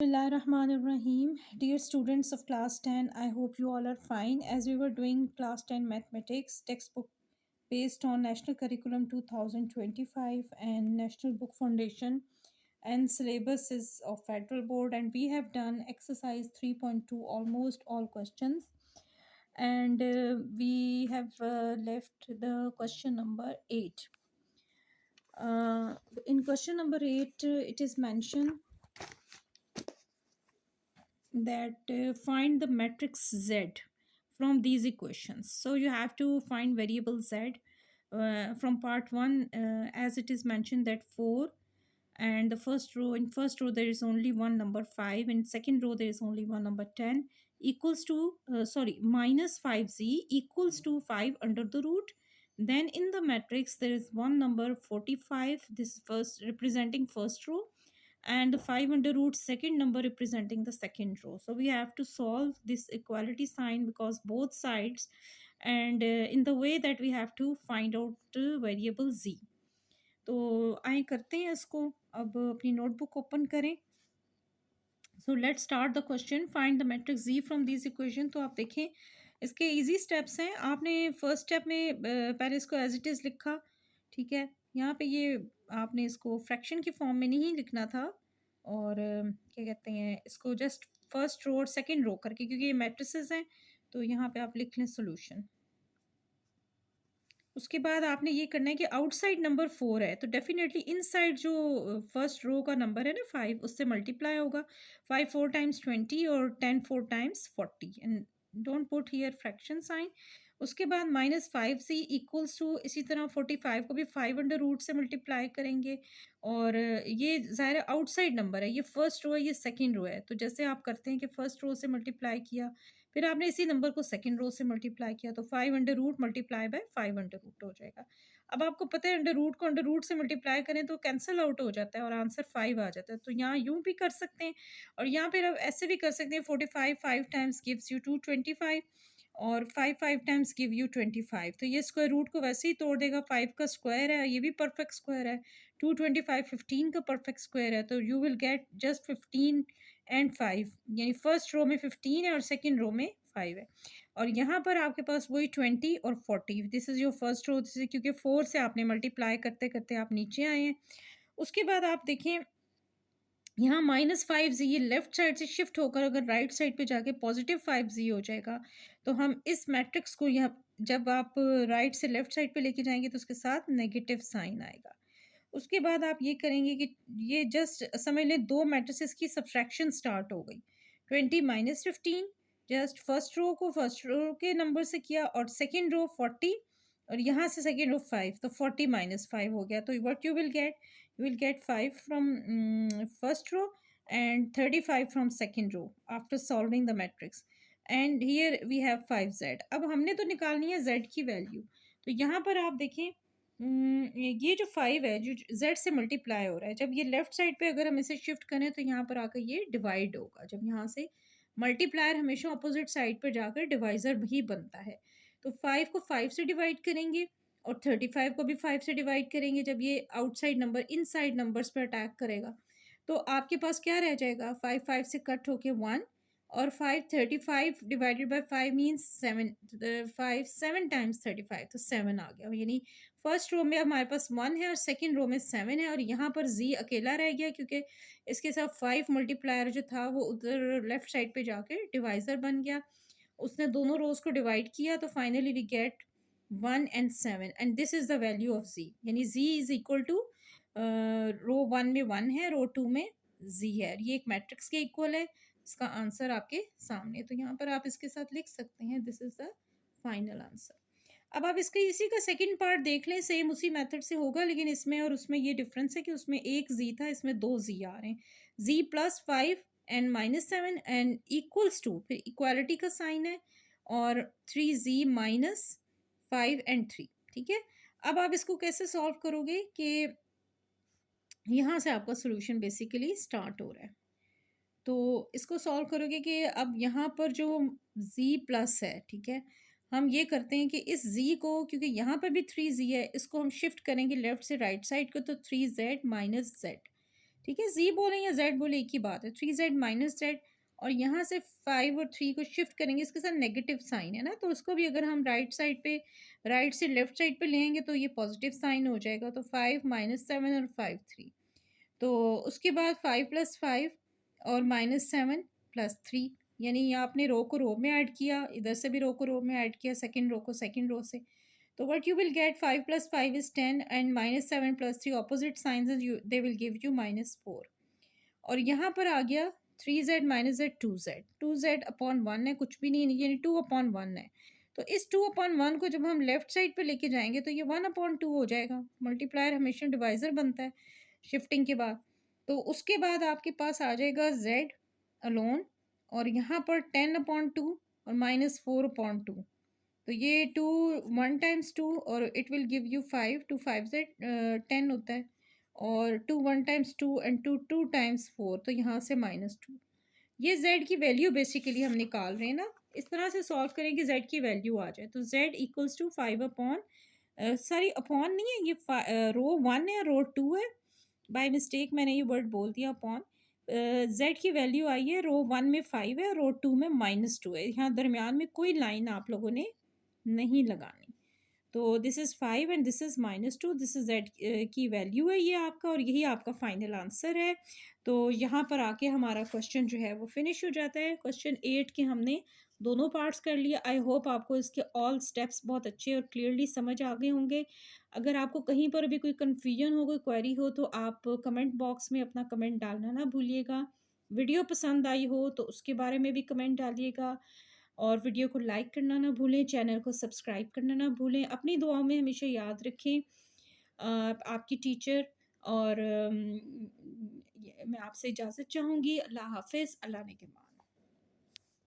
Bismillahirrahmanirrahim. Dear students of class 10, I hope you all are fine. As we were doing class 10 mathematics textbook based on National Curriculum 2025 and National Book Foundation and syllabus is of Federal Board, and we have done exercise 3.2 almost all questions, and we have left the question number 8. In question number 8, it is mentioned that find the matrix z from these equations. So you have to find variable z from part 1, as it is mentioned that 4, and the first row there is only one number 5, in second row there is only one number 10, equals to minus 5z equals to 5 under the root. Then in the matrix there is one number 45, this first representing first row, and the 5 under root second number representing the second row. So we have to solve this equality sign because both sides, and in the way that we have to find out variable z. तो आए करते हैं इसको, अब अपनी notebook open करें. So let's start the question. Find the matrix G from this equation. तो आप देखें इसके इजी स्टेप्स हैं. आपने फर्स्ट स्टेप में पहले इसको एज इट इज़ लिखा, ठीक है. यहाँ पे ये आपने इसको फ्रैक्शन की फॉर्म में नहीं लिखना था, और क्या कहते हैं इसको जस्ट फर्स्ट रो और सेकंड रो करके, क्योंकि ये मैट्रिसेस हैं, तो यहाँ पे आप लिख लें सोल्यूशन. उसके बाद आपने ये करना है कि आउटसाइड नंबर 4 है, तो डेफिनेटली इनसाइड जो फर्स्ट रो का नंबर है ना 5, उससे मल्टीप्लाई होगा. 5 4 टाइम्स 20 और 10 4 times 40, and don't put here fraction sign. उसके बाद -5c इक्वल्स टू, इसी तरह 45 को भी 5 अंडर रूट से मल्टीप्लाई करेंगे. और ये ज़ाहिर आउटसाइड नंबर है, ये फर्स्ट रो है, ये सेकंड रो है, तो जैसे आप करते हैं कि फर्स्ट रो से मल्टीप्लाई किया, फिर आपने इसी नंबर को सेकंड रो से मल्टीप्लाई किया, तो 5 under root multiply by 5 under root हो जाएगा. अब आपको पता है अंडर रूट को अंडर रूट से मल्टीप्लाई करें तो कैंसिल आउट हो जाता है और आंसर 5 आ जाता है. तो यहाँ यूँ भी कर सकते हैं, और यहाँ पर आप ऐसे भी कर सकते हैं. 45 5 टाइम्स गिव्स यू 225, और 5 5 टाइम्स गिव यू 25. तो ये स्क्वायर रूट को वैसे ही तोड़ देगा. 5 का स्क्वायर है, ये भी परफेक्ट स्क्वायर है. 225 15 का परफेक्ट स्क्वायर है, तो you will get just 15 and 5, यानी फर्स्ट रो में 15 है और सेकंड रो में 5 है. और यहाँ पर आपके पास वही 20 और 40. This is your first row, क्योंकि 4 से आपने मल्टीप्लाई करते करते आप नीचे आए हैं. उसके बाद आप देखें यहाँ -5z ये लेफ्ट साइड से शिफ्ट होकर अगर राइट साइड पे जाके +5z हो जाएगा, तो हम इस मैट्रिक्स को यहाँ जब आप राइट से लेफ्ट साइड पे लेके जाएंगे तो उसके साथ नेगेटिव साइन आएगा. उसके बाद आप ये करेंगे कि ये जस्ट समझ लें दो मैट्रिसेस की सब्ट्रैक्शन स्टार्ट हो गई. 20 -15 जस्ट फर्स्ट रो को फर्स्ट रो के नंबर से किया, और सेकेंड रो 40, और यहाँ से सेकेंड रो 5, तो 40 -5 हो गया. तो what you will get 5 from first row and 35 from second row after solving the matrix. And here we have 5z. अब हमने तो निकालनी है z की वैल्यू. तो यहाँ पर आप देखें ये जो 5 है जो z से मल्टीप्लाई हो रहा है, जब ये लेफ्ट साइड पे अगर हम इसे शिफ्ट करें तो यहाँ पर आकर ये डिवाइड होगा. जब यहाँ से मल्टीप्लायर हमेशा अपोजिट साइड पर जाकर डिवाइज़र ही बनता है. तो 5 को 5 से डिवाइड करेंगे और 35 को भी 5 से डिवाइड करेंगे. जब ये आउटसाइड नंबर इनसाइड नंबर्स पर अटैक करेगा तो आपके पास क्या रह जाएगा, 5 5 से कट होके 1, और 5 35 डिवाइडेड बाय 5 मीन्स 7. 5 7 टाइम्स 35, तो 7 आ गया. यानी फर्स्ट रो में हमारे पास 1 है और सेकंड रो में 7 है, और यहाँ पर z अकेला रह गया क्योंकि इसके साथ 5 मल्टीप्लायर जो था वो उधर लेफ्ट साइड पे जाके डिवाइज़र बन गया. उसने दोनों रोज को डिवाइड किया, तो finally we get 1 and 7, and this is the value of z. यानी z is equal to रो 1 में 1 है, रो 2 में z है. ये एक मैट्रिक्स के इक्वल है. इसका आंसर आपके सामने, तो यहाँ पर आप इसके साथ लिख सकते हैं this is the final answer. अब आप इसके इसी का सेकंड पार्ट देख लें. सेम उसी मेथड से होगा, लेकिन इसमें और उसमें ये डिफरेंस है कि उसमें एक z था, इसमें 2 z आ रहे हैं. z +5 and -7 and equals to, फिर इक्वालिटी का साइन है, और 3z -5 एंड 3. ठीक है. अब आप इसको कैसे सॉल्व करोगे कि यहाँ से आपका सोल्यूशन बेसिकली स्टार्ट हो रहा है. तो इसको सॉल्व करोगे कि अब यहाँ पर जो z+ है, ठीक है, हम ये करते हैं कि इस z को, क्योंकि यहाँ पर भी 3z है, इसको हम शिफ्ट करेंगे लेफ्ट से राइट साइड को, तो 3z - z. ठीक है, जी बोले या जेड बोले एक ही बात है। 3z माइनस जेड, और यहाँ से 5 और 3 को शिफ्ट करेंगे, इसके साथ नेगेटिव साइन है ना, तो उसको भी अगर हम राइट साइड पे, राइट से लेफ्ट साइड पे लेंगे तो ये पॉजिटिव साइन हो जाएगा। तो 5 माइनस 7 और 5 3, तो उसके बाद 5 प्लस 5 और माइनस 7 प्लस 3, यानी ये आपने रो को रो में ऐड किया, इधर से भी रो को रो में ऐड किया, सेकंड रो को सेकंड रो से। तो what you will get, 5 plus 5 is 10 and minus 7 plus 3 opposite science, they will give you -4। और यहाँ पर आ गया 3z minus Z 2z, 2z upon 1 है, कुछ भी नहीं, यानी 2 अपॉन 1 है। तो इस 2 अपॉन 1 को जब हम लेफ्ट साइड पे लेके जाएंगे तो ये 1 अपॉन 2 हो जाएगा। मल्टीप्लायर हमेशा डिवाइजर बनता है शिफ्टिंग के बाद। तो उसके बाद आपके पास आ जाएगा z अलोन, और यहाँ पर 10 अपॉन 2 और -4 अपॉन 2। तो ये 2 1 टाइम्स 2 और इट विल गिव यू 5, 2 5 से 10 होता है, और 2 1 टाइम्स 2 एंड 2 2 टाइम्स 4, तो यहाँ से -2। ये z की वैल्यू बेसिकली हम निकाल रहे हैं ना, इस तरह से सॉल्व करें कि z की वैल्यू आ जाए। तो z equals to 5 upon, sorry upon नहीं है, ये रो 1 है, रो 2 है, बाय मिस्टेक मैंने ये वर्ड बोल दिया अपॉन। z की वैल्यू आई है, रो 1 में 5 है, रो 2 में -2 है। यहाँ दरमियान में कोई लाइन आप लोगों ने नहीं लगानी। तो this is 5 and this is -2, this is z की वैल्यू है ये आपका, और यही आपका फाइनल आंसर है। तो यहाँ पर आके हमारा क्वेश्चन जो है वो फिनिश हो जाता है। क्वेश्चन 8 के हमने दोनों पार्ट्स कर लिए। आई होप आपको इसके ऑल स्टेप्स बहुत अच्छे और क्लियरली समझ आ गए होंगे। अगर आपको कहीं पर भी कोई कन्फ्यूजन हो, कोई क्वेरी हो, तो आप कमेंट बॉक्स में अपना कमेंट डालना ना भूलिएगा। वीडियो पसंद आई हो तो उसके बारे में भी कमेंट डालिएगा, और वीडियो को लाइक करना ना भूलें, चैनल को सब्सक्राइब करना ना भूलें। अपनी दुआओं में हमेशा याद रखें। आपकी टीचर, और मैं आपसे इजाज़त चाहूँगी। अल्लाह हाफ़िज़, अल्लाह ने के बाद।